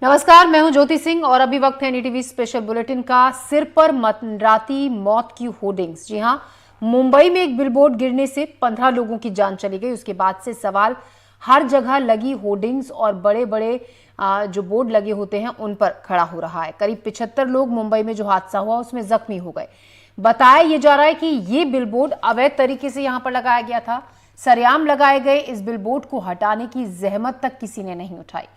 नमस्कार, मैं हूं ज्योति सिंह और अभी वक्त है एनडीटीवी स्पेशल बुलेटिन का। सिर पर मंडराती मौत की होर्डिंग्स। जी हां, मुंबई में एक बिलबोर्ड गिरने से 15 लोगों की जान चली गई। उसके बाद से सवाल हर जगह लगी होर्डिंग्स और बड़े बड़े जो बोर्ड लगे होते हैं उन पर खड़ा हो रहा है। करीब 75 लोग मुंबई में जो हादसा हुआ उसमें जख्मी हो गए। बताया यह जा रहा है कि ये बिलबोर्ड अवैध तरीके से यहां पर लगाया गया था। सरेआम लगाए गए इस बिलबोर्ड को हटाने की जहमत तक किसी ने नहीं उठाई।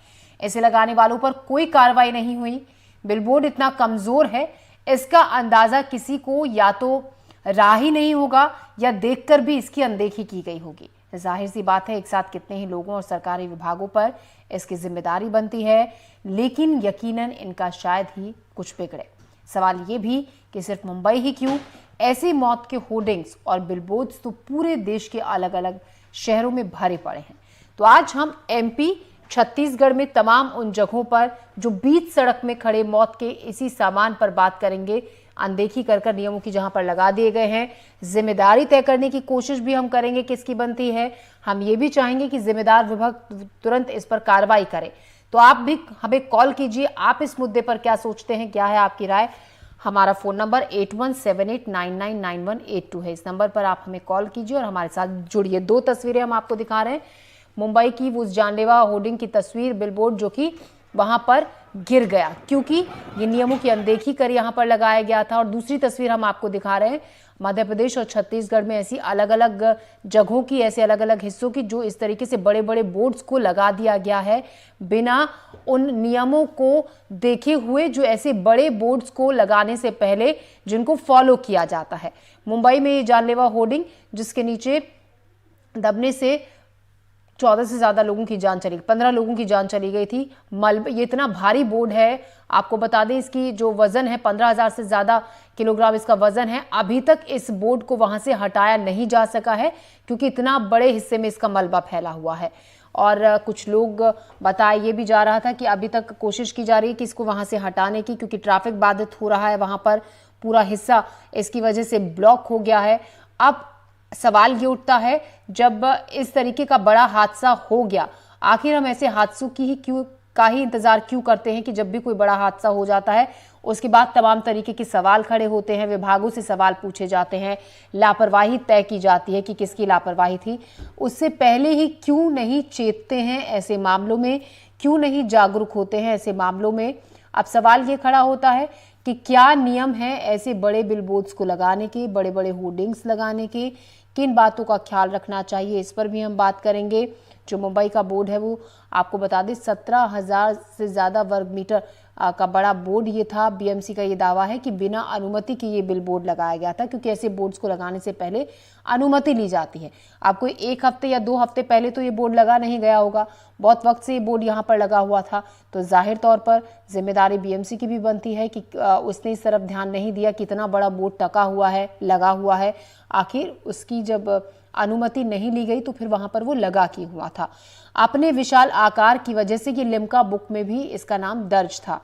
इसे लगाने वालों पर कोई कार्रवाई नहीं हुई। बिलबोर्ड इतना कमजोर है, इसका अंदाजा किसी को या तो रहा ही नहीं होगा या देखकर भी इसकी अनदेखी की गई होगी। जाहिर सी बात है, एक साथ कितने ही लोगों और सरकारी विभागों पर इसकी जिम्मेदारी बनती है, लेकिन यकीनन इनका शायद ही कुछ बिगड़े। सवाल ये भी कि सिर्फ मुंबई ही क्यों, ऐसी मौत के होर्डिंग्स और बिलबोर्ड्स तो पूरे देश के अलग अलग शहरों में भरे पड़े हैं। तो आज हम एमपी, छत्तीसगढ़ में तमाम उन जगहों पर जो बीच सड़क में खड़े मौत के इसी सामान पर बात करेंगे। अनदेखी कर नियमों की जहां पर लगा दिए गए हैं, जिम्मेदारी तय करने की कोशिश भी हम करेंगे किसकी बनती है। हम ये भी चाहेंगे कि जिम्मेदार विभाग तुरंत इस पर कार्रवाई करे। तो आप भी हमें कॉल कीजिए, आप इस मुद्दे पर क्या सोचते हैं, क्या है आपकी राय। हमारा फोन नंबर 8178999182 है। इस नंबर पर आप हमें कॉल कीजिए और हमारे साथ जुड़िए। दो तस्वीरें हम आपको दिखा रहे हैं। मुंबई की उस जानलेवा होर्डिंग की तस्वीर, बिलबोर्ड जो कि वहां पर गिर गया क्योंकि ये नियमों की अनदेखी कर यहां पर लगाया गया था। और दूसरी तस्वीर हम आपको दिखा रहे हैं मध्य प्रदेश और छत्तीसगढ़ में ऐसी अलग अलग जगहों की, ऐसे अलग अलग हिस्सों की, जो इस तरीके से बड़े बड़े बोर्ड्स को लगा दिया गया है बिना उन नियमों को देखे हुए, जो ऐसे बड़े बोर्ड्स को लगाने से पहले जिनको फॉलो किया जाता है। मुंबई में ये जानलेवा होर्डिंग जिसके नीचे दबने से 14 से ज्यादा लोगों की जान चली, 15 लोगों की जान चली गई थी। मलबे, ये इतना भारी बोर्ड है, आपको बता दें इसकी जो वजन है 15,000 से ज्यादा किलोग्राम इसका वजन है। अभी तक इस बोर्ड को वहां से हटाया नहीं जा सका है क्योंकि इतना बड़े हिस्से में इसका मलबा फैला हुआ है। और कुछ लोग बताया ये भी जा रहा था कि अभी तक कोशिश की जा रही है कि इसको वहां से हटाने की, क्योंकि ट्रैफिक बाधित हो रहा है, वहां पर पूरा हिस्सा इसकी वजह से ब्लॉक हो गया है। अब सवाल ये उठता है, जब इस तरीके का बड़ा हादसा हो गया, आखिर हम ऐसे हादसों की इंतजार क्यों करते हैं कि जब भी कोई बड़ा हादसा हो जाता है उसके बाद तमाम तरीके के सवाल खड़े होते हैं, विभागों से सवाल पूछे जाते हैं, लापरवाही तय की जाती है कि किसकी लापरवाही थी। उससे पहले ही क्यों नहीं चेतते हैं ऐसे मामलों में, क्यों नहीं जागरूक होते हैं ऐसे मामलों में। अब सवाल ये खड़ा होता है कि क्या नियम है ऐसे बड़े बिलबोर्ड्स को लगाने के, बड़े बड़े होर्डिंग्स लगाने के, किन बातों का ख्याल रखना चाहिए, इस पर भी हम बात करेंगे। जो मुंबई का बोर्ड है वो आपको बता दें 17,000 से ज़्यादा वर्ग मीटर का बड़ा बोर्ड ये था। बीएमसी का ये दावा है कि बिना अनुमति के ये बिल बोर्ड लगाया गया था, क्योंकि ऐसे बोर्ड्स को लगाने से पहले अनुमति ली जाती है। आपको 1 हफ्ते या 2 हफ्ते पहले तो ये बोर्ड लगा नहीं गया होगा, बहुत वक्त से ये बोर्ड यहाँ पर लगा हुआ था। तो जाहिर तौर पर जिम्मेदारी बीएमसी की भी बनती है कि उसने इस तरफ ध्यान नहीं दिया कि इतना बड़ा बोर्ड टका हुआ है, लगा हुआ है। आखिर उसकी जब अनुमति नहीं ली गई तो फिर वहां पर वो लगा क्यों हुआ था। अपने विशाल आकार की वजह से ये लिम्का बुक में भी इसका नाम दर्ज था।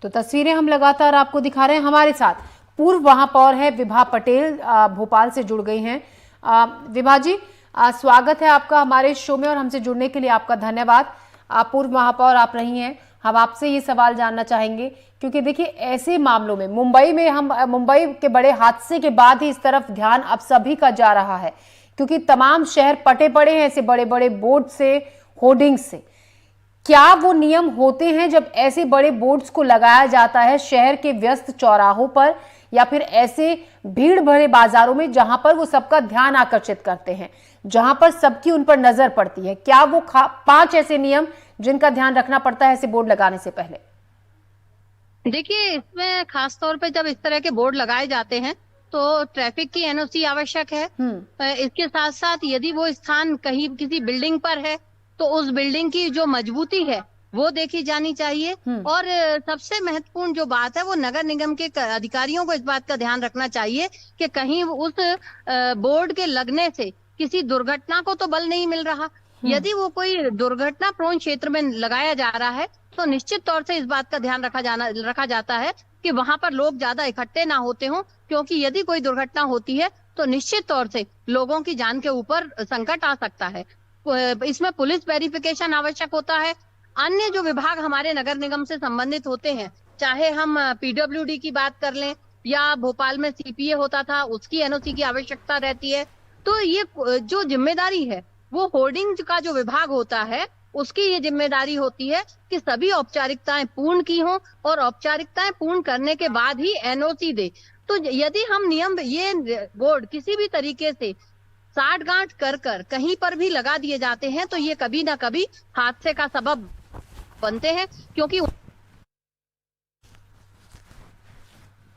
तो तस्वीरें हम लगातार आपको दिखा रहे हैं। हमारे साथ पूर्व महापौर है विभा पटेल, भोपाल से जुड़ गई हैं। विभा जी, स्वागत है आपका हमारे शो में और हमसे जुड़ने के लिए आपका धन्यवाद। पूर्व महापौर आप रही हैं, हम आपसे ये सवाल जानना चाहेंगे क्योंकि देखिए ऐसे मामलों में मुंबई के बड़े हादसे के बाद ही इस तरफ ध्यान अब सभी का जा रहा है, क्योंकि तमाम शहर पटे पड़े हैं ऐसे बड़े बड़े बोर्ड से, होर्डिंग से। क्या वो नियम होते हैं जब ऐसे बड़े बोर्ड्स को लगाया जाता है शहर के व्यस्त चौराहों पर या फिर ऐसे भीड़ भरे बाजारों में जहां पर वो सबका ध्यान आकर्षित करते हैं, जहां पर सबकी उन पर नजर पड़ती है? क्या वो 5 ऐसे नियम जिनका ध्यान रखना पड़ता है ऐसे बोर्ड लगाने से पहले? देखिए, इसमें खास तौर पे जब इस तरह के बोर्ड लगाए जाते हैं तो ट्रैफिक की एनओसी आवश्यक है। इसके साथ साथ यदि वो स्थान कहीं किसी बिल्डिंग पर है तो उस बिल्डिंग की जो मजबूती है वो देखी जानी चाहिए। और सबसे महत्वपूर्ण जो बात है वो नगर निगम के अधिकारियों को इस बात का ध्यान रखना चाहिए कि कहीं उस बोर्ड के लगने से किसी दुर्घटना को तो बल नहीं मिल रहा। यदि वो कोई दुर्घटना प्रवण क्षेत्र में लगाया जा रहा है तो निश्चित तौर से इस बात का ध्यान रखा जाता है कि वहां पर लोग ज्यादा इकट्ठे ना होते हों, क्योंकि यदि कोई दुर्घटना होती है तो निश्चित तौर से लोगों की जान के ऊपर संकट आ सकता है। इसमें पुलिस वेरिफिकेशन आवश्यक होता है। अन्य जो विभाग हमारे नगर निगम से संबंधित होते हैं, चाहे हम पीडब्ल्यूडी की बात कर लें या भोपाल में सीपीए होता था, उसकी एनओसी की आवश्यकता रहती है। तो ये जो जिम्मेदारी है वो होर्डिंग का जो विभाग होता है उसकी ये जिम्मेदारी होती है कि सभी औपचारिकताएं पूर्ण की हों और औपचारिकताएं पूर्ण करने के बाद ही एनओसी दे। तो यदि हम नियम ये बोर्ड किसी भी तरीके से साठ गांठ कर कहीं पर भी लगा दिए जाते हैं तो ये कभी ना कभी हादसे का सबब बनते हैं, क्योंकि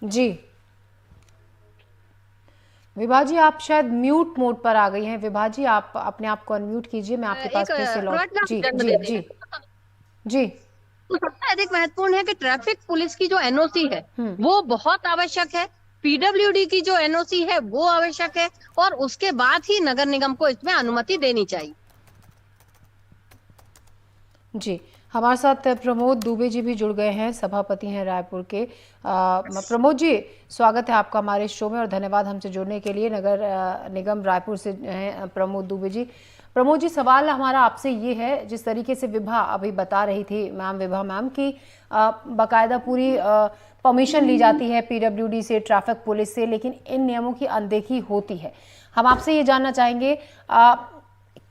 जी विभा जी, आप शायद म्यूट मोड पर आ गई हैं। विभा जी, आप अपने आप को अनम्यूट कीजिए, मैं आपके पास फिर से लौट। जी जी जी जी। तो सबसे अधिक महत्वपूर्ण है कि ट्रैफिक पुलिस की जो एनओसी है वो बहुत आवश्यक है, पीडब्ल्यूडी की जो एनओसी है वो आवश्यक है, और उसके बाद ही नगर निगम को इसमें अनुमति देनी चाहिए। जी, हमारे साथ प्रमोद दुबे जी भी जुड़ गए हैं, सभापति हैं रायपुर के। प्रमोद जी, स्वागत है आपका हमारे शो में और धन्यवाद हमसे जुड़ने के लिए। नगर निगम रायपुर से हैं प्रमोद दुबे जी। प्रमोद जी, सवाल हमारा आपसे ये है, जिस तरीके से विभा अभी बता रही थी विभा मैम की बाकायदा पूरी परमिशन ली जाती है पीडब्ल्यूडी से, ट्रैफिक पुलिस से, लेकिन इन नियमों की अनदेखी होती है। हम आपसे ये जानना चाहेंगे,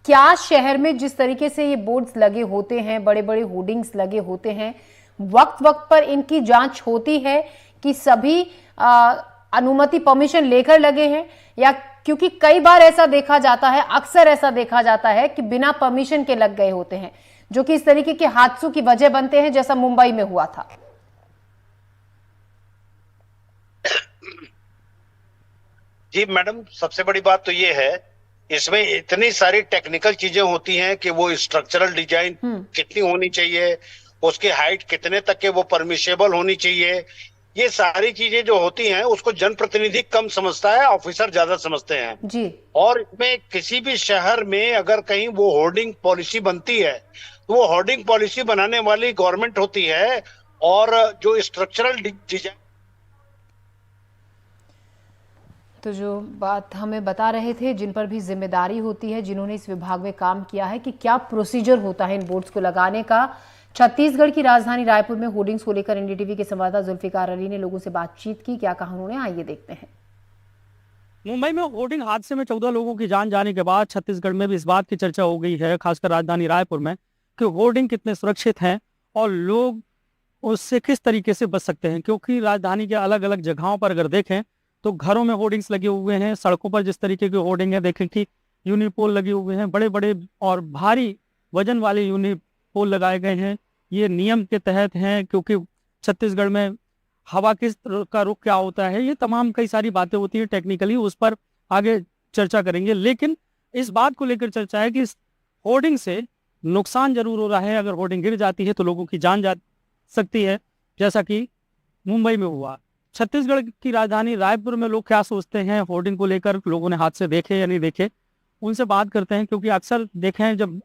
क्या शहर में जिस तरीके से ये बोर्ड्स लगे होते हैं, बड़े बड़े होर्डिंग्स लगे होते हैं, वक्त वक्त पर इनकी जांच होती है कि सभी अनुमति परमिशन लेकर लगे हैं, या क्योंकि कई बार ऐसा देखा जाता है, अक्सर ऐसा देखा जाता है कि बिना परमिशन के लग गए होते हैं, जो कि इस तरीके के हादसों की वजह बनते हैं, जैसा मुंबई में हुआ था। जी मैडम, सबसे बड़ी बात तो ये है, इसमें इतनी सारी टेक्निकल चीजें होती हैं कि वो स्ट्रक्चरल डिजाइन कितनी होनी चाहिए, उसकी हाइट कितने तक के वो परमिशेबल होनी चाहिए, ये सारी चीजें जो होती हैं उसको जनप्रतिनिधि कम समझता है, ऑफिसर ज्यादा समझते हैं जी। और इसमें किसी भी शहर में अगर कहीं वो होर्डिंग पॉलिसी बनती है तो वो होर्डिंग पॉलिसी बनाने वाली गवर्नमेंट होती है, और जो स्ट्रक्चरल डिजाइन। तो जो बात हमें बता रहे थे, जिन पर भी जिम्मेदारी होती है, जिन्होंने इस विभाग में काम किया है, कि क्या प्रोसीजर होता है इन बोर्ड्स को लगाने का। छत्तीसगढ़ की राजधानी रायपुर में होर्डिंग्स को लेकर एनडीटीवी के संवाददाता जुल्फिकार अली ने लोगों से बातचीत की। क्या कहा उन्होंने, आइए देखते हैं। मुंबई में होर्डिंग हादसे में 14 लोगों की जान जाने के बाद छत्तीसगढ़ में भी इस बात की चर्चा हो गई है, खासकर राजधानी रायपुर में, कि होर्डिंग कितने सुरक्षित हैं और लोग उससे किस तरीके से बच सकते हैं। क्योंकि राजधानी के अलग अलग जगहों पर अगर देखें तो घरों में होर्डिंग्स लगे हुए हैं, सड़कों पर जिस तरीके के होर्डिंग है देखें कि यूनिपोल लगे हुए हैं, बड़े बड़े और भारी वजन वाले यूनिपोल लगाए गए हैं। ये नियम के तहत हैं, क्योंकि छत्तीसगढ़ में हवा किस का रुख क्या होता है, ये तमाम कई सारी बातें होती हैं टेक्निकली, उस पर आगे चर्चा करेंगे। लेकिन इस बात को लेकर चर्चा है कि इस होर्डिंग से नुकसान जरूर हो रहा है। अगर होर्डिंग गिर जाती है तो लोगों की जान जा सकती है, जैसा कि मुंबई में हुआ। छत्तीसगढ़ की राजधानी रायपुर में लोग क्या सोचते हैं होर्डिंग को लेकर, लोगों ने हादसे देखे या नहीं देखे, उनसे बात करते हैं। क्योंकि अक्सर देखे हैं जब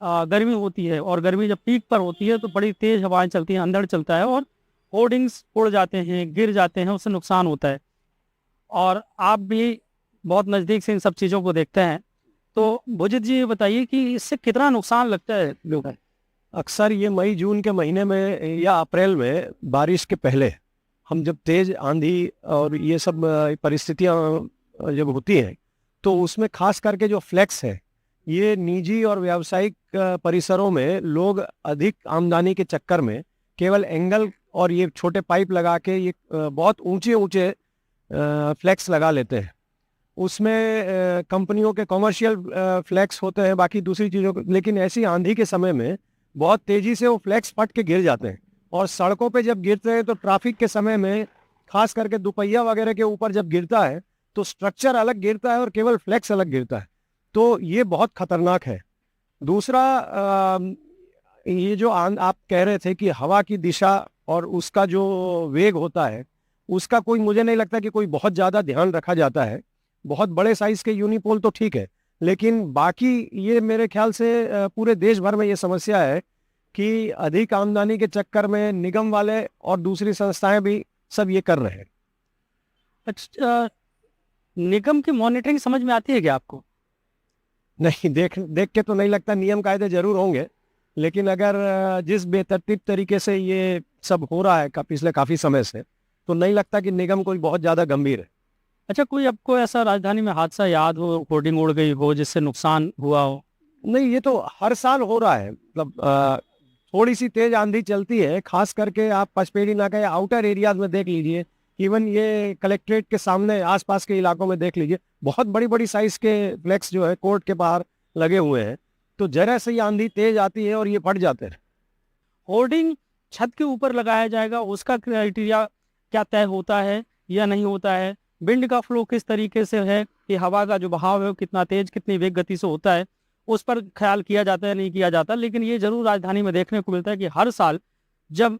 गर्मी होती है और गर्मी जब पीक पर होती है तो बड़ी तेज हवाएं चलती हैं, अंधड़ चलता है और होर्डिंग्स उड़ जाते हैं, गिर जाते हैं, उससे नुकसान होता है। और आप भी बहुत नज़दीक से इन सब चीज़ों को देखते हैं, तो भुजित जी बताइए कि इससे कितना नुकसान लगता है लोगों को। अक्सर ये मई जून के महीने में या अप्रैल में बारिश के पहले हम जब तेज आंधी और ये सब परिस्थितियां जब होती हैं तो उसमें खास करके जो फ्लेक्स है, ये निजी और व्यावसायिक परिसरों में लोग अधिक आमदनी के चक्कर में केवल एंगल और ये छोटे पाइप लगा के ये बहुत ऊंचे ऊंचे फ्लेक्स लगा लेते हैं। उसमें कंपनियों के कॉमर्शियल फ्लेक्स होते हैं, बाकी दूसरी चीज़ों को, लेकिन ऐसी आंधी के समय में बहुत तेजी से वो फ्लेक्स फट के गिर जाते हैं। और सड़कों पे जब गिरते हैं तो ट्रैफिक के समय में खास करके दोपहिया वगैरह के ऊपर जब गिरता है तो स्ट्रक्चर अलग गिरता है और केवल फ्लेक्स अलग गिरता है, तो ये बहुत खतरनाक है। दूसरा, ये जो आप कह रहे थे कि हवा की दिशा और उसका जो वेग होता है, उसका कोई, मुझे नहीं लगता कि कोई बहुत ज़्यादा ध्यान रखा जाता है। बहुत बड़े साइज के यूनिपोल तो ठीक है, लेकिन बाकी ये मेरे ख्याल से पूरे देश भर में ये समस्या है कि अधिक आमदनी के चक्कर में निगम वाले और दूसरी संस्थाएं भी सब ये कर रहे हैं। अच्छा, निगम की मॉनिटरिंग समझ में आती है क्या आपको? नहीं, देख के तो नहीं लगता। नियम कायदे जरूर होंगे, लेकिन अगर जिस बेतरतीब तरीके से ये सब हो रहा है पिछले काफी समय से, तो नहीं लगता कि निगम कोई बहुत ज्यादा गंभीर है। अच्छा, कोई आपको ऐसा राजधानी में हादसा याद हो, होर्डिंग उड़ गई हो जिससे नुकसान हुआ हो? नहीं, ये तो हर साल हो रहा है। मतलब थोड़ी सी तेज आंधी चलती है, खास करके आप पचपेड़ी नाका या आउटर एरियाज में देख लीजिए, इवन ये कलेक्ट्रेट के सामने आसपास के इलाकों में देख लीजिए, बहुत बड़ी बड़ी साइज के फ्लैक्स जो है कोर्ट के बाहर लगे हुए हैं। तो जरा से आंधी तेज आती है और ये फट जाते हैं। होर्डिंग छत के ऊपर लगाया जाएगा, उसका क्राइटेरिया क्या तय होता है या नहीं होता है? विंड का फ्लो किस तरीके से है, कि हवा का जो बहाव है वो कितना तेज, कितनी वेग गति से होता है, उस पर ख्याल किया जाता है नहीं किया जाता। लेकिन ये जरूर राजधानी में देखने को मिलता है कि हर साल जब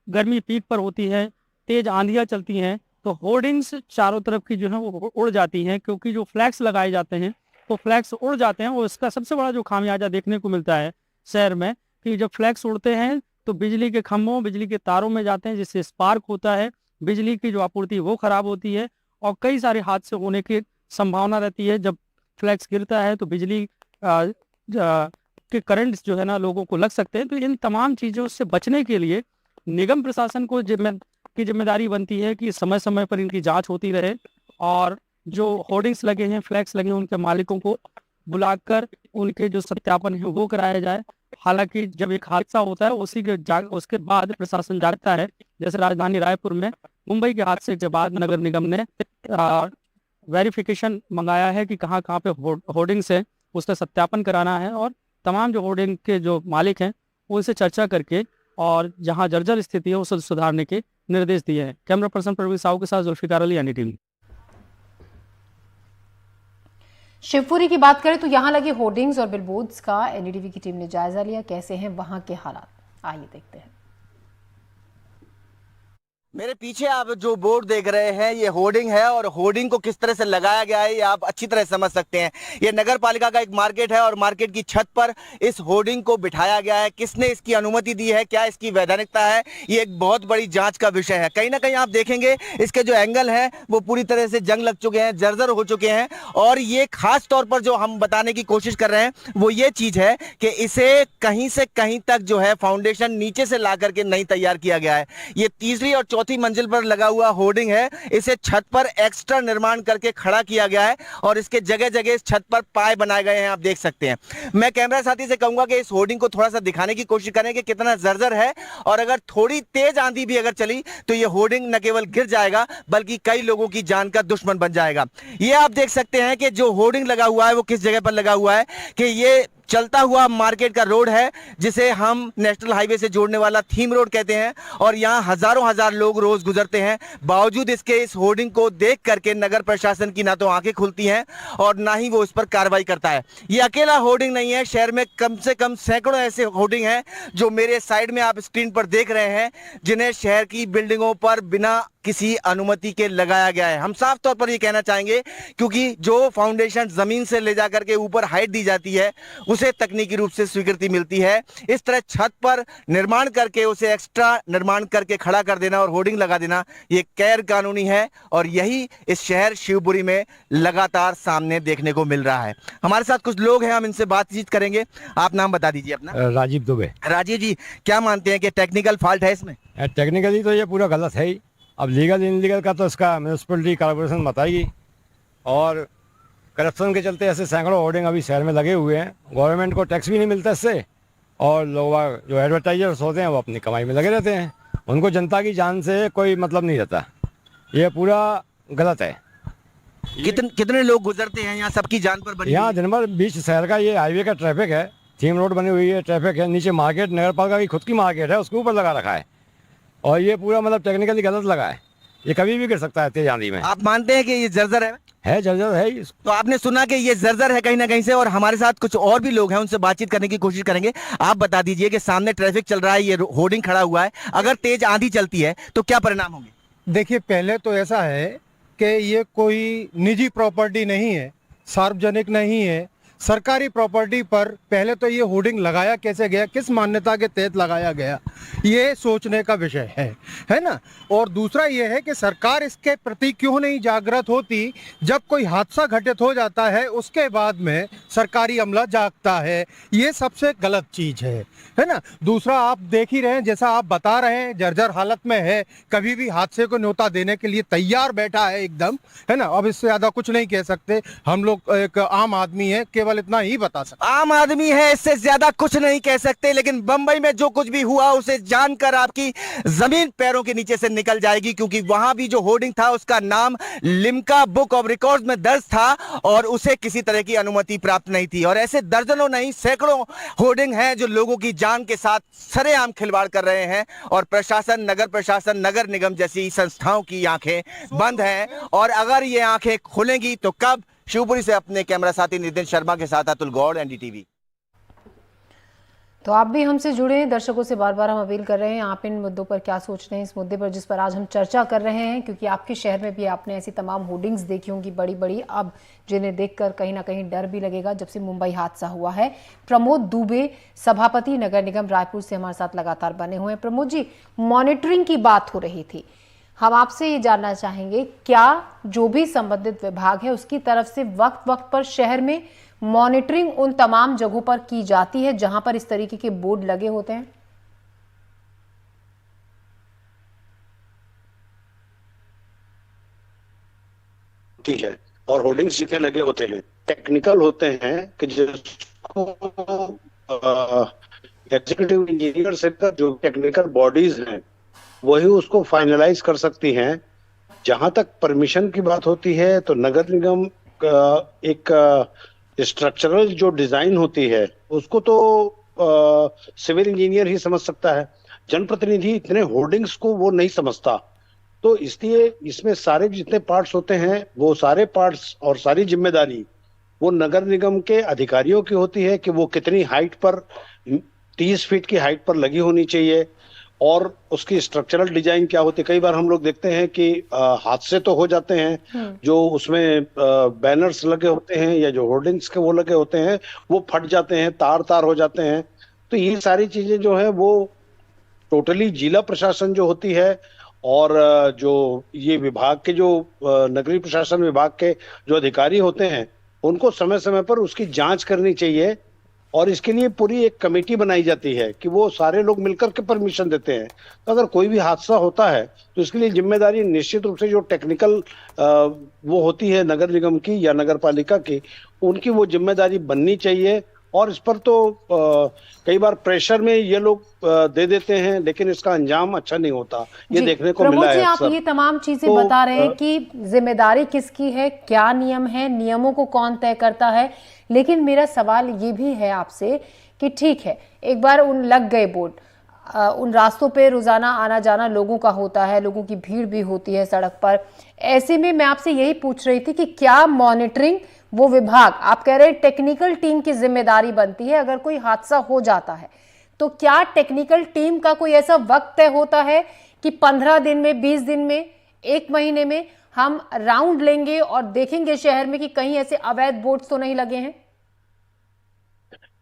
गर्मी पीक पर होती है, तेज आंधियां चलती हैं, तो होर्डिंग्स चारों तरफ की जो है वो उड़ जाती हैं, क्योंकि जो फ्लैग्स लगाए जाते हैं तो फ्लैग्स उड़ जाते हैं। और इसका सबसे बड़ा जो खामियाजा देखने को मिलता है शहर में, कि जब फ्लैग्स उड़ते हैं तो बिजली के खंभों, बिजली के तारों में जाते हैं, जिससे स्पार्क होता है, बिजली की जो आपूर्ति वो खराब होती है और कई सारे हादसे होने की संभावना रहती है। जब फ्लैग्स गिरता है तो बिजली के करंट जो है ना लोगों को लग सकते हैं। तो इन तमाम चीज़ों से बचने के लिए निगम प्रशासन को की जिम्मेदारी बनती है कि समय समय पर इनकी जांच होती रहे और जो होर्डिंग्स लगे हैं, फ्लैग्स लगे हैं, उनके मालिकों को बुलाकर उनके जो सत्यापन है वो कराया जाए। हालांकि जब एक हादसा होता है उसके बाद प्रशासन जागता है। जैसे राजधानी रायपुर में मुंबई के हादसे के बाद नगर निगम ने वेरिफिकेशन मंगाया है कि कहाँ कहाँ पे होर्डिंग्स है, उसका सत्यापन कराना है और तमाम जो होर्डिंग के जो मालिक हैं उनसे चर्चा करके और जहां जर्जर स्थिति है उसे सुधारने के निर्देश दिए हैं। कैमरा पर्सन प्रवीण साहू के साथ जुल्फिकार अली, एनडीटीवी। शिवपुरी की बात करें तो यहां लगे होर्डिंग्स और बिलबोर्ड्स का एनडीटीवी की टीम ने जायजा लिया। कैसे हैं वहां के हालात, आइए देखते हैं। मेरे पीछे आप जो बोर्ड देख रहे हैं ये होर्डिंग है और होर्डिंग को किस तरह से लगाया गया है ये आप अच्छी तरह समझ सकते हैं। ये नगर पालिका का एक मार्केट है और मार्केट की छत पर इस होर्डिंग को बिठाया गया है। किसने इसकी अनुमति दी है, क्या इसकी वैधानिकता है, ये एक बहुत बड़ी जांच का विषय है। कहीं ना कहीं आप देखेंगे इसके जो एंगल है वो पूरी तरह से जंग लग चुके हैं, जर्जर हो चुके हैं। और ये खास तौर पर जो हम बताने की कोशिश कर रहे हैं वो ये चीज है कि इसे कहीं से कहीं तक जो है फाउंडेशन नीचे से ला करके नहीं तैयार किया गया है। ये तीसरी और चौथी मंजिल पर लगा हुआ होर्डिंग है, इसे छत पर एक्स्ट्रा निर्माण करके खड़ा किया गया है और इसके जगह जगह इस छत पर पाए बनाए गए हैं, आप देख सकते हैं। मैं कैमरा साथी से कहूंगा कि इस होर्डिंग को थोड़ा सा दिखाने की कोशिश करें कि कितना जर्जर है और अगर थोड़ी तेज आंधी भी अगर चली तो ये होर्डिंग न केवल गिर जाएगा बल्कि कई लोगों की जान का दुश्मन बन जाएगा। ये आप देख सकते हैं कि जो होर्डिंग लगा हुआ है वो किस जगह पर लगा हुआ है कि ये चलता हुआ मार्केट का रोड है जिसे हम नेशनल हाईवे से जोड़ने वाला थीम रोड कहते हैं और यहाँ हजारों हजार लोग रोज गुजरते हैं। बावजूद इसके इस होर्डिंग को देख करके नगर प्रशासन की ना तो आंखें खुलती हैं और ना ही वो इस पर कार्रवाई करता है। ये अकेला होर्डिंग नहीं है, शहर में कम से कम सैकड़ों ऐसे होर्डिंग हैं जो मेरे साइड में आप स्क्रीन पर देख रहे हैं, जिन्हें शहर की बिल्डिंगों पर बिना किसी अनुमति के लगाया गया है। हम साफ तौर पर ये कहना चाहेंगे क्योंकि जो फाउंडेशन जमीन से ले जाकर के ऊपर हाइट दी जाती है उसे तकनीकी रूप से स्वीकृति मिलती है। इस तरह छत पर निर्माण करके उसे एक्स्ट्रा निर्माण करके खड़ा कर देना और होर्डिंग लगा देना ये गैर कानूनी है और यही इस शहर शिवपुरी में लगातार सामने देखने को मिल रहा है। हमारे साथ कुछ लोग हैं, हम इनसे बातचीत करेंगे। आप नाम बता दीजिए अपना। राजीव दुबे। राजीव जी, क्या मानते हैं कि टेक्निकल फॉल्ट है इसमें? टेक्निकली तो ये पूरा गलत है ही। अब लीगल इनलीगल का तो इसका म्यूनसिपलिटी कॉर्पोरेशन बताएगी और करप्शन के चलते ऐसे सैकड़ों होर्डिंग अभी शहर में लगे हुए हैं। गवर्नमेंट को टैक्स भी नहीं मिलता इससे और लोग जो एडवर्टाइजर्स होते हैं वो अपनी कमाई में लगे रहते हैं, उनको जनता की जान से कोई मतलब नहीं रहता। ये पूरा गलत है। कितने लोग गुजरते हैं यहाँ, सबकी जान पर बनी? यहाँ दिन भर बीच शहर का ये हाईवे का ट्रैफिक है, थीम रोड बनी हुई है, ट्रैफिक है, नीचे मार्केट नगर पालिका की खुद की मार्केट है उसके ऊपर लगा रखा है और ये पूरा मतलब टेक्निकली गलत लगा है। ये कभी भी गिर सकता है तेज आंधी में। आप मानते हैं कि ये जर्जर है? जर्जर है ये। तो आपने सुना कि ये जर्जर है कहीं ना कहीं से, और हमारे साथ कुछ और भी लोग हैं, उनसे बातचीत करने की कोशिश करेंगे। आप बता दीजिए कि सामने ट्रैफिक चल रहा है, ये होर्डिंग खड़ा हुआ है, अगर तेज आंधी चलती है तो क्या परिणाम होंगे? देखिए, पहले तो ऐसा है कि ये कोई निजी प्रॉपर्टी नहीं है, सार्वजनिक नहीं है, सरकारी प्रॉपर्टी पर पहले तो ये होर्डिंग लगाया कैसे गया, किस मान्यता के तहत लगाया गया, ये सोचने का विषय है ना। और दूसरा ये है कि सरकार इसके प्रति क्यों नहीं जागृत होती। जब कोई हादसा घटित हो जाता है उसके बाद में सरकारी अमला जागता है, ये सबसे गलत चीज़ है ना। दूसरा, आप देख ही रहे हैं, जैसा आप बता रहे हैं, जर्जर हालत में है, कभी भी हादसे को न्योता देने के लिए तैयार बैठा है एकदम, है ना। अब इससे ज़्यादा कुछ नहीं कह सकते, हम लोग एक आम आदमी है, केवल इतना ही बता सकते। आम आदमी है, इससे ज्यादा कुछ नहीं कह सकते, लेकिन बंबई में जो कुछ भी हुआ उसे जानकर आपकी जमीन पैरों के नीचे से निकल जाएगी, क्योंकि वहां भी जो होर्डिंग था उसका नाम लिम्का बुक ऑफ रिकॉर्ड्स में दर्ज था और उसे किसी तरह की अनुमति प्राप्त नहीं थी। और ऐसे दर्जनों नहीं, सैकड़ों होर्डिंग हैं जो लोगों की जान के साथ सरेआम खिलवाड़ कर रहे हैं, और प्रशासन, नगर प्रशासन, नगर निगम जैसी संस्थाओं की आंखें बंद हैं। और अगर ये आंखें खुलेंगी तो कब? शिवपुरी से अपने कैमरा साथी नितिन शर्मा के साथ अतुल गौड़, एनडीटीवी। तो आप भी हमसे जुड़े हैं, दर्शकों से बार बार हम अपील कर रहे हैं, आप इन मुद्दों पर क्या सोच रहे हैं, इस मुद्दे पर जिस पर आज हम चर्चा कर रहे हैं, क्योंकि आपके शहर में भी आपने ऐसी तमाम होर्डिंग्स देखी होंगी बड़ी बड़ी, अब जिन्हें देखकर कहीं ना कहीं डर भी लगेगा। जब से मुंबई हादसा हुआ है, प्रमोद दुबे सभापति नगर निगम रायपुर से हमारे साथ लगातार बने हुए हैं। प्रमोद जी, मॉनिटरिंग की बात हो रही थी, हम आपसे ये जानना चाहेंगे, क्या जो भी संबंधित विभाग है उसकी तरफ से वक्त वक्त पर शहर में मॉनिटरिंग उन तमाम जगहों पर की जाती है जहां पर इस तरीके के बोर्ड लगे होते हैं? ठीक है, और होर्डिंग्स जितने लगे होते हैं टेक्निकल होते हैं कि जिसको एग्जीक्यूटिव इंजीनियर से जो टेक्निकल बॉडीज हैं वही उसको फाइनलाइज कर सकती हैं। जहां तक परमिशन की बात होती है तो नगर निगम एक स्ट्रक्चरल जो डिजाइन होती है उसको तो सिविल इंजीनियर ही समझ सकता है, जनप्रतिनिधि इतने होर्डिंग्स को वो नहीं समझता। तो इसलिए इसमें सारे जितने पार्ट्स होते हैं वो सारे पार्ट्स और सारी जिम्मेदारी वो नगर निगम के अधिकारियों की होती है कि वो कितनी हाइट पर, 30 फीट की हाइट पर लगी होनी चाहिए, और उसकी स्ट्रक्चरल डिजाइन क्या होती है। कई बार हम लोग देखते हैं कि हादसे तो हो जाते हैं, जो उसमें बैनर्स लगे होते हैं या जो होर्डिंग्स के वो लगे होते हैं वो फट जाते हैं, तार तार हो जाते हैं। तो ये सारी चीजें जो है वो टोटली जिला प्रशासन जो होती है और जो ये विभाग के जो नगरीय प्रशासन विभाग के जो अधिकारी होते हैं उनको समय समय पर उसकी जांच करनी चाहिए। और इसके लिए पूरी एक कमेटी बनाई जाती है कि वो सारे लोग मिलकर के परमिशन देते हैं। तो अगर कोई भी हादसा होता है तो इसके लिए जिम्मेदारी निश्चित रूप से जो टेक्निकल वो होती है नगर निगम की या नगर पालिका की, उनकी वो जिम्मेदारी बननी चाहिए। और इस पर तो कई बार प्रेशर में ये लोग दे देते हैं लेकिन इसका अंजाम अच्छा नहीं होता, ये देखने को मिला है। आप ये तमाम चीजें तो, बता रहे हैं कि जिम्मेदारी किसकी है, क्या नियम है, नियमों को कौन तय करता है, लेकिन मेरा सवाल ये भी है आपसे कि ठीक है, एक बार उन लग गए बोर्ड, उन रास्तों पे रोजाना आना जाना लोगों का होता है, लोगों की भीड़ भी होती है सड़क पर, ऐसे में मैं आपसे यही पूछ रही थी कि क्या मॉनिटरिंग वो विभाग, आप कह रहे हैं टेक्निकल टीम की जिम्मेदारी बनती है अगर कोई हादसा हो जाता है, तो क्या टेक्निकल टीम का कोई ऐसा वक्त तय होता है कि 15 दिन में, 20 दिन में, 1 महीने में हम राउंड लेंगे और देखेंगे शहर में कि कहीं ऐसे अवैध बोर्ड्स तो नहीं लगे हैं?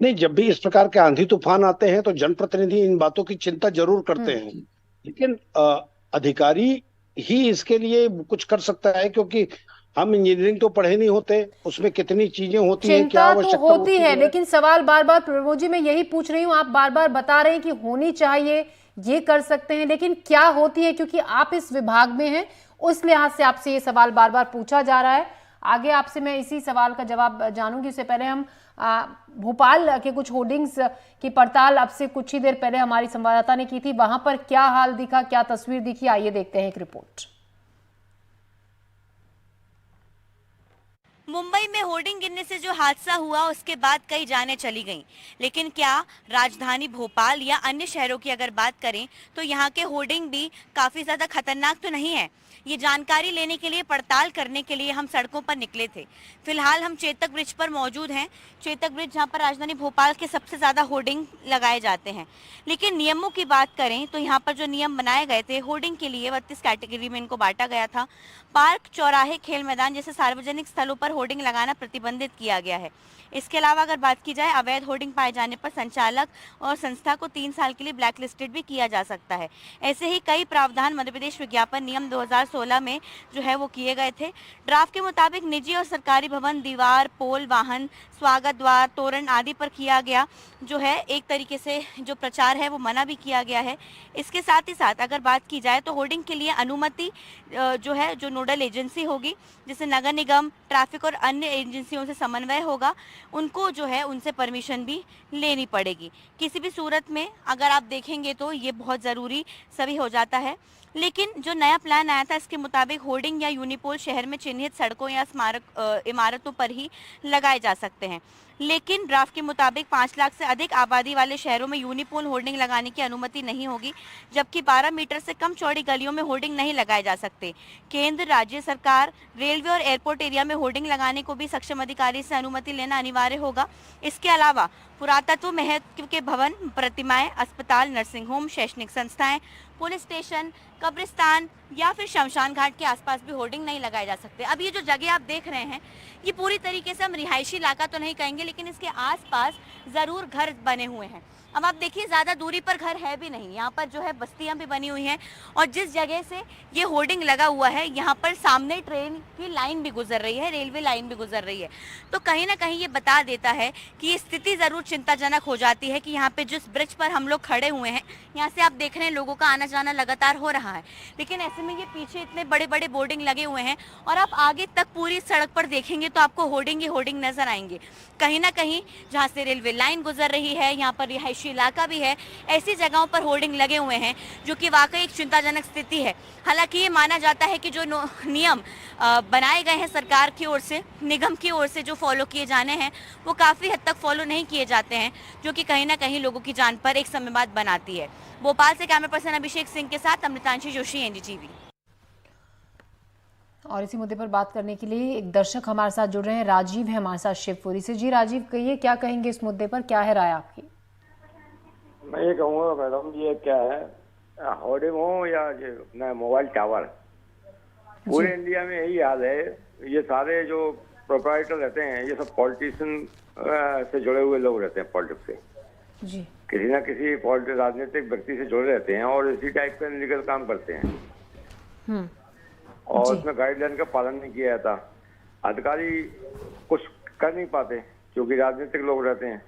नहीं, जब भी इस प्रकार के आंधी तूफान आते हैं तो जनप्रतिनिधि इन बातों की चिंता जरूर करते हैं, लेकिन अधिकारी ही इसके लिए कुछ कर सकता है, क्योंकि हम इंजीनियरिंग तो पढ़े नहीं होते, उसमें कितनी चीजें होती हैं, क्या चिंता तो होती है, लेकिन सवाल बार बार प्रमोद जी मैं यही पूछ रही हूँ, आप बार बार बता रहे हैं कि होनी चाहिए, ये कर सकते हैं, लेकिन क्या होती है? क्योंकि आप इस विभाग में हैं, उस लिहाज से आपसे ये सवाल बार बार पूछा जा रहा है। आगे आपसे मैं इसी सवाल का जवाब जानूंगी। उससे पहले हम भोपाल के कुछ होर्डिंग्स की पड़ताल अब से कुछ ही देर पहले हमारी संवाददाता ने की थी, वहां पर क्या हाल दिखा, क्या तस्वीर दिखी, आइए देखते हैं एक रिपोर्ट। मुंबई में होर्डिंग गिरने से जो हादसा हुआ उसके बाद कई जानें चली गईं, लेकिन क्या राजधानी भोपाल या अन्य शहरों की अगर बात करें तो यहाँ के होर्डिंग भी काफी ज्यादा खतरनाक तो नहीं है? ये जानकारी लेने के लिए, पड़ताल करने के लिए हम सड़कों पर निकले थे। फिलहाल हम चेतक ब्रिज पर मौजूद हैं। चेतक ब्रिज जहाँ पर राजधानी भोपाल के सबसे ज्यादा होर्डिंग लगाए जाते हैं। लेकिन नियमों की बात करें तो यहाँ पर जो नियम बनाए गए थे होर्डिंग के लिए 32 कैटेगरी में इनको बांटा गया था। पार्क, चौराहे, खेल मैदान जैसे सार्वजनिक स्थलों पर होर्डिंग लगाना प्रतिबंधित किया गया है। इसके अलावा अगर बात की जाए, अवैध होर्डिंग पाए जाने पर संचालक और संस्था को 3 साल के लिए ब्लैक लिस्टेड भी किया जा सकता है। ऐसे ही कई प्रावधान मध्य प्रदेश विज्ञापन नियम 2016 में जो है वो किए गए थे। ड्राफ्ट के मुताबिक निजी और सरकारी भवन, दीवार, पोल, वाहन, स्वागत द्वार, तोरण आदि पर किया गया जो है एक तरीके से जो प्रचार है वो मना भी किया गया है। इसके साथ ही साथ अगर बात की जाए तो होर्डिंग के लिए अनुमति जो है जो नोडल एजेंसी होगी, जिसे नगर निगम, ट्रैफिक और अन्य एजेंसियों से समन्वय होगा, उनको जो है उनसे परमिशन भी लेनी पड़ेगी। किसी भी सूरत में अगर आप देखेंगे तो ये बहुत ज़रूरी सभी हो जाता है। लेकिन जो नया प्लान आया था इसके मुताबिक होर्डिंग या यूनिपोल शहर में चिन्हित सड़कों या स्मारक इमारतों पर ही लगाए जा सकते हैं। लेकिन ड्राफ्ट के मुताबिक 5 लाख से अधिक आबादी वाले शहरों में यूनिपोल होर्डिंग लगाने की अनुमति नहीं होगी, जबकि 12 मीटर से कम चौड़ी गलियों में होर्डिंग नहीं लगाए जा सकते। केंद्र, राज्य सरकार, रेलवे और एयरपोर्ट एरिया में होर्डिंग लगाने को भी सक्षम अधिकारी से अनुमति लेना अनिवार्य होगा। इसके अलावा पुरातत्व महत्व के भवन, प्रतिमाएं, अस्पताल, नर्सिंग होम, शैक्षणिक संस्थाएं, पुलिस स्टेशन, कब्रिस्तान या फिर शमशान घाट के आसपास भी होर्डिंग नहीं लगाए जा सकते। अब ये जो जगह आप देख रहे हैं ये पूरी तरीके से हम रिहायशी इलाका तो नहीं कहेंगे, लेकिन इसके आसपास ज़रूर घर बने हुए हैं। अब आप देखिए ज़्यादा दूरी पर घर है भी नहीं, यहाँ पर जो है बस्तियाँ भी बनी हुई हैं और जिस जगह से ये होर्डिंग लगा हुआ है यहाँ पर सामने ट्रेन की लाइन भी गुजर रही है, रेलवे लाइन भी गुजर रही है। तो कहीं ना कहीं ये बता देता है कि ये स्थिति ज़रूर चिंताजनक हो जाती है कि यहाँ पे जिस ब्रिज पर हम लोग खड़े हुए हैं यहाँ से आप देख रहे हैं लोगों का आना जाना लगातार हो रहा है, लेकिन ऐसे में ये पीछे इतने बड़े बड़े बोर्डिंग लगे हुए हैं और आप आगे तक पूरी सड़क पर देखेंगे तो आपको होर्डिंग ही होर्डिंग नजर आएंगे। कहीं ना कहीं जहाँ से रेलवे लाइन गुजर रही है, यहाँ पर रिहायशी इलाका भी है, ऐसी जगहों पर होर्डिंग लगे हुए हैं जो कि वाकई एक चिंताजनक स्थिति है। हालांकि ये माना जाता है कि जो नियम बनाए गए हैं सरकार की ओर से, निगम की ओर से जो फॉलो किए जाने हैं वो काफ़ी हद तक फॉलो नहीं किए जाते हैं, जो कि कहीं ना कहीं लोगों की जान पर एक समय बाद बनाती है। भोपाल से कैमरा पर्सन अभिषेक सिंह के साथ अमृतांशी जोशी, एनडीटीवी। और इसी मुद्दे पर बात करने के लिए एक दर्शक हमारे साथ जुड़ रहे हैं, राजीव है हमारे साथ शिवपुरी से। जी राजीव, कहिए क्या कहेंगे इस मुद्दे पर, क्या है राय आपकी? मैं ये कहूँगा मैडम, ये क्या है, होर्डिंग हो या अपना मोबाइल टावर, पूरे इंडिया में यही हाल है। ये सारे जो प्रोप्राइटर रहते हैं ये सब पॉलिटिशियन से जुड़े हुए लोग रहते हैं, पॉलिटिक्स से जी, किसी ना किसी राजनीतिक व्यक्ति से जुड़े रहते हैं और इसी टाइप का इलीगल काम करते हैं और उसमें गाइडलाइन का पालन नहीं किया जाता। अधिकारी कुछ कर नहीं पाते क्योंकि राजनीतिक लोग रहते हैं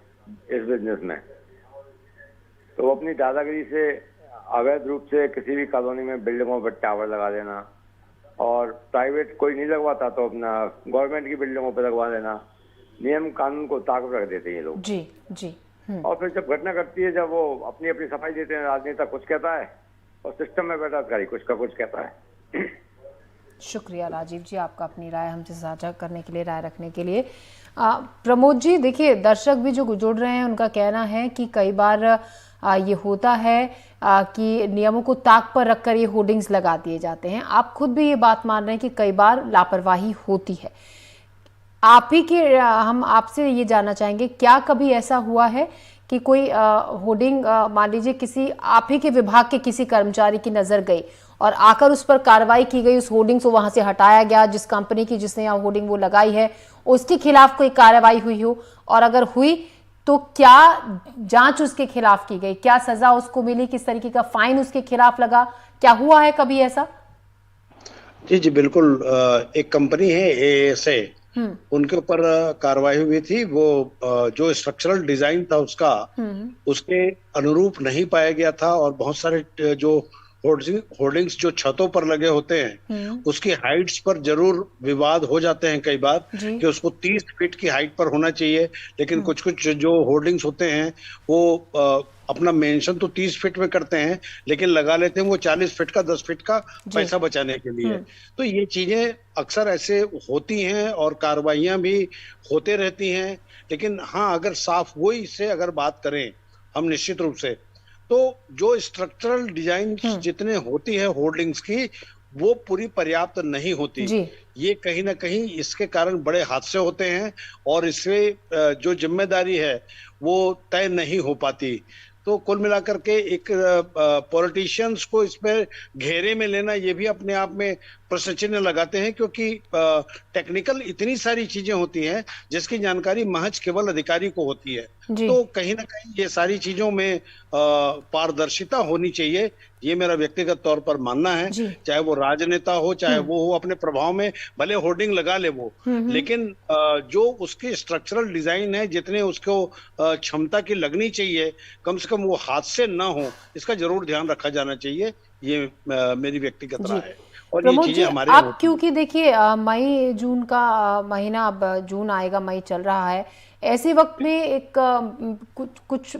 इस बिजनेस में, तो वो अपनी दादागिरी से अवैध रूप से किसी भी कॉलोनी में बिल्डिंगों पर टावर लगा देना और प्राइवेट कोई नहीं लगवाता तो अपना गवर्नमेंट की बिल्डिंगों पर लगवा देना, नियम कानून को ताक रख देते हैं ये लोग। जी जी। और फिर जब घटना घटती है, जब वो अपनी अपनी सफाई देते हैं, राजनेता कुछ कहता है और सिस्टम में बैठा अधिकारी कुछ का कुछ कहता है। शुक्रिया राजीव जी आपका अपनी राय हमसे साझा करने के लिए, राय रखने के लिए। प्रमोद जी, देखिए दर्शक भी जो जुड़ रहे हैं उनका कहना है कि कई बार ये होता है कि नियमों को ताक पर रखकर ये होर्डिंग्स लगा दिए जाते हैं। आप खुद भी ये बात मान रहे हैं कि कई बार लापरवाही होती है। आप ही के हम आपसे ये जानना चाहेंगे, क्या कभी ऐसा हुआ है कि कोई होर्डिंग मान लीजिए किसी आप ही के विभाग के किसी कर्मचारी की नजर गई और आकर उस पर कार्रवाई की गई, उस होर्डिंग को वहां से हटाया गया, जिस कंपनी की जिसने यहाँ होर्डिंग वो लगाई है उसके खिलाफ कोई कार्रवाई हुई हो, और अगर हुई तो क्या जांच उसके खिलाफ की गई, क्या सजा उसको मिली, किस तरीके का फाइन उसके खिलाफ लगा, क्या हुआ है कभी ऐसा? जी जी बिल्कुल। एक कंपनी है ASA, उनके ऊपर कार्रवाई हुई थी। वो जो स्ट्रक्चरल डिजाइन था उसका उसके अनुरूप नहीं पाया गया था और बहुत सारे जो होर्डिंग्स जो छतों पर लगे होते हैं उसकी हाइट्स पर जरूर विवाद हो जाते हैं कई बार कि उसको 30 फीट की हाइट पर होना चाहिए, लेकिन कुछ कुछ जो होर्डिंग्स होते हैं वो अपना मेंशन तो 30 फीट में करते हैं लेकिन लगा लेते हैं वो 40 फीट का 10 फीट का पैसा बचाने के लिए। तो ये चीजें अक्सर ऐसे होती हैं और कार्रवाइयां भी होते रहती हैं, लेकिन हाँ अगर साफ वही से अगर बात करें हम निश्चित रूप से, तो जो स्ट्रक्चरल डिजाइन जितने होती है होर्डिंग्स की वो पूरी पर्याप्त नहीं होती। ये कहीं ना कहीं इसके कारण बड़े हादसे होते हैं और इससे जो जिम्मेदारी है वो तय नहीं हो पाती। तो कुल मिलाकर के एक पॉलिटिशियंस को इसमें घेरे में लेना ये भी अपने आप में प्रश्न चिन्ह लगाते हैं, क्योंकि टेक्निकल इतनी सारी चीजें होती हैं जिसकी जानकारी महज केवल अधिकारी को होती है। तो कहीं ना कहीं ये सारी चीजों में पारदर्शिता होनी चाहिए, ये मेरा व्यक्तिगत तौर पर मानना है। चाहे वो राजनेता हो चाहे वो हो, अपने प्रभाव में भले होर्डिंग लगा ले वो, लेकिन जो उसकी स्ट्रक्चरल डिजाइन है जितने उसको क्षमता की लगनी चाहिए कम से कम वो हादसे ना हो, इसका जरूर ध्यान रखा जाना चाहिए। ये मेरी व्यक्तिगत राय है। और ये चीजें हमारे अब क्योंकि देखिए मई जून का महीना, अब जून आएगा, मई चल रहा है, ऐसे वक्त में एक कुछ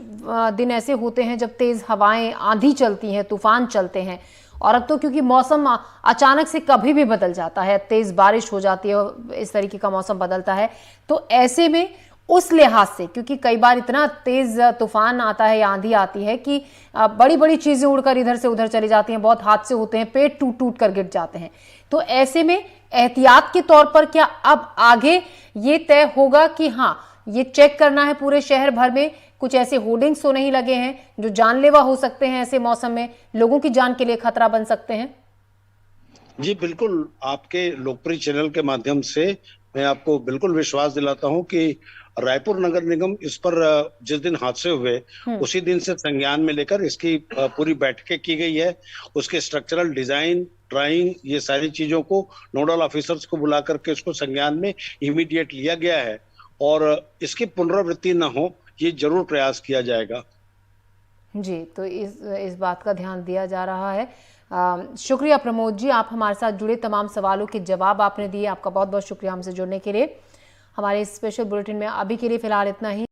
दिन ऐसे होते हैं जब तेज हवाएं, आंधी चलती हैं, तूफान चलते हैं, और अब तो क्योंकि मौसम अचानक से कभी भी बदल जाता है, तेज बारिश हो जाती है, इस तरीके का मौसम बदलता है, तो ऐसे में उस लिहाज से क्योंकि कई बार इतना तेज तूफान आता है या आंधी आती है कि बड़ी बड़ी चीजें उड़कर इधर से उधर चली जाती हैं, बहुत हादसे होते हैं, पेड़ टूट टूट कर गिर जाते हैं। तो ऐसे में एहतियात के तौर पर क्या अब आगे ये तय होगा कि हाँ ये चेक करना है पूरे शहर भर में कुछ ऐसे होर्डिंग्स तो नहीं लगे हैं जो जानलेवा हो सकते हैं, ऐसे मौसम में लोगों की जान के लिए खतरा बन सकते हैं? जी बिल्कुल, आपके लोकप्रिय चैनल के माध्यम से मैं आपको बिल्कुल विश्वास दिलाता हूं कि रायपुर नगर निगम इस पर जिस दिन हादसे हुए उसी दिन से संज्ञान में लेकर इसकी पूरी बैठकें की गई है। उसके स्ट्रक्चरल डिजाइन, ड्राइंग, ये सारी चीजों को नोडल ऑफिसर्स को बुला करके इसको संज्ञान में इमीडिएट लिया गया है और इसकी पुनरावृत्ति न हो ये जरूर प्रयास किया जाएगा। जी, तो इस बात का ध्यान दिया जा रहा है। शुक्रिया प्रमोद जी, आप हमारे साथ जुड़े, तमाम सवालों के जवाब आपने दिए, आपका बहुत बहुत शुक्रिया हमसे जुड़ने के लिए। हमारे इस स्पेशल बुलेटिन में अभी के लिए फिलहाल इतना ही।